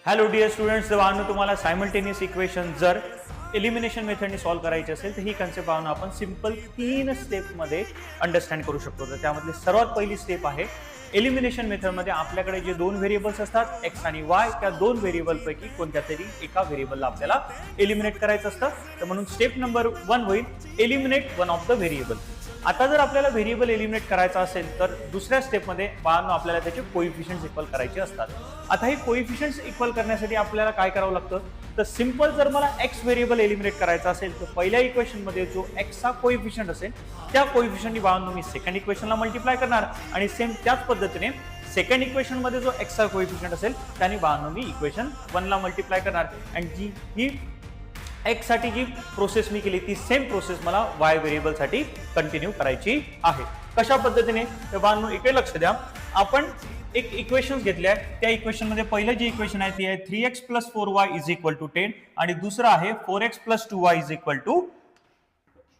Hello dear students, बाळांनो तुम्हाला simultaneous equation जर एलिमिनेशन मेथडने सॉल्व्ह करायची असेल तर ही कन्सेप्ट बाळांनो आपण सिंपल 3 स्टेपमध्ये अंडरस्टँड करू शकतो. तर त्यामधली सर्वात पहिली स्टेप आहे एलिमिनेशन मेथडमध्ये आपल्याकडे जे दोन व्हेरिएबल्स असतात एक्स आणि वाय, त्या दोन व्हेरिएबल पैकी कोणत्या तरी एका व्हेरिएबलला आपल्याला एलिमिनेट करायचं असतं. तर म्हणून स्टेप नंबर 1 होईल eliminate one of the variable. आता जर आपल्याला व्हेरिएबल एलिमिनेट करायचा असेल तर दुसऱ्या स्टेपमध्ये बाळांनो आपल्याला त्याचे कोइफिशियंट्स इक्वल करायचे असतात. आता हे कोइफिशियंट्स इक्वल करण्यासाठी आपल्याला काय करावं लागतं, तर सिंपल जर मला एक्स व्हेरिएबल एलिमिनेट करायचा असेल तर पहिल्या इक्वेशन मध्ये जो एक्स चा कोइफिशियंट असेल त्या कोइफिशियंटनी बाळांनो मी सेकंड इक्वेशनला मल्टिप्लाय करणार आणि सेम त्याच पद्धतीने सेकंड इक्वेशन मध्ये जो एक्स चा कोइफिशियंट असेल त्याने बाळांनो मी इक्वेशन 1 ला मल्टिप्लाय करणार. आणि ही एक्स साठी जी प्रोसेस मी केली ती सेम प्रोसेस मला वाय व्हेरिएबल साठी कंटिन्यू करायची आहे. कशा पद्धतीने, तर बाळांनो इकडे लक्ष द्या. आपण एक इक्वेशन घेतले आहे, त्या इक्वेशन मध्ये पहिलं जे इक्वेशन आहे ती आहे 3x + 4y = 10 आणि दुसरं आहे 4x + 2y =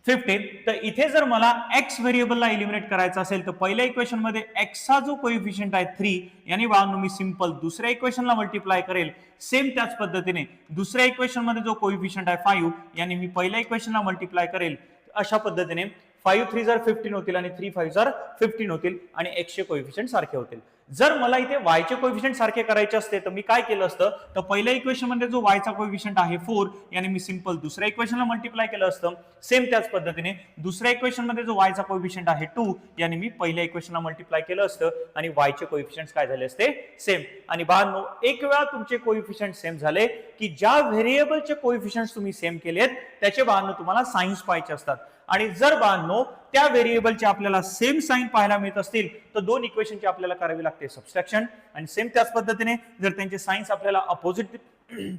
15. तर इथे जर मला x व्हेरिएबलला एलिमिनेट करायचा असेल तर पहिल्या इक्वेशन मध्ये x चा जो कोइफिशियंट आहे 3 यानी बाळांनो मी सिंपल दुसऱ्या इक्वेशनला मल्टिप्लाय करेल. सेम त्याच पद्धतीने दुसऱ्या इक्वेशन मध्ये जो कोइफिशियंट आहे 5 यानी मी पहिल्या इक्वेशनला मल्टिप्लाय करेल. अशा पद्धतीने 5 3 जार 15 होतील आणि 3 5 जार 15 होतील आणि x चे कोइफिशियंट सारखे होतील. जर मला इथे y चे कोइफिशियंट सारखे करायचे असते तर मी काय केलं असतं, तर पहिल्या इक्वेशन मध्ये जो y चा कोइफिशियंट आहे 4 यानी मी सिंपल दुसऱ्या इक्वेशनला मल्टिप्लाय केलं असतं. सेम त्याच पद्धतीने दुसऱ्या इक्वेशन मध्ये जो y चा कोइफिशियंट आहे 2 यानी मी पहिल्या इक्वेशनला मल्टिप्लाय केलं असतं आणि y चे कोइफिशियंट्स काय झाले असते, सेम. आणि बाळांनो एक वेळा तुमचे कोइफिशियंट सेम झाले की ज्या व्हेरिएबलचे कोइफिशियंट्स तुम्ही सेम केलेत त्याचे बाळांनो तुम्हाला साइन्स पाहायचे असतात. आणि जर बाळांनो त्या व्हेरिएबलचे आपल्याला सेम साइन पाहायला मिळत असतील तर दोन इक्वेशनची आपल्याला करावी लागते सबट्रॅक्शन. आणि सेम त्याच पद्धतीने जर त्यांचे साइन्स आपल्याला अपोजिट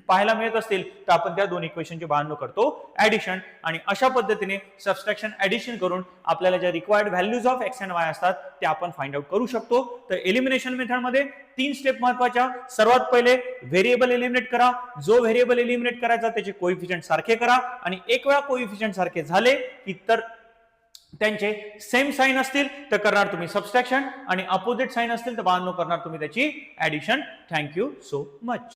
पाहायला मिळत असतील तर आपण त्या दोन इक्वेशनचे बाळांनो करतो ऍडिशन. आणि अशा पद्धतीने सबट्रॅक्शन ऍडिशन करून आपल्याला ज्या required values of x and Y असतात ते आपण फाइंड आउट करू शकतो. तर एलिमिनेशन मेथडमध्ये 3 स्टेप महत्वाच्या. सर्वात पहिले व्हेरिएबल एलिमिनेट करा, जो व्हेरिएबल एलिमिनेट करायचा त्याचे कोइफिशियंट सारखे करा आणि एक वेळा कोइफिशियंट सारखे झाले की तर त्यांचे सेम साइन असतील तर करणार तुम्ही सबट्रॅक्शन आणि अपोजिट साइन असतील तर बाळांनो करणार तुम्ही त्याची ऍडिशन. Thank you so much.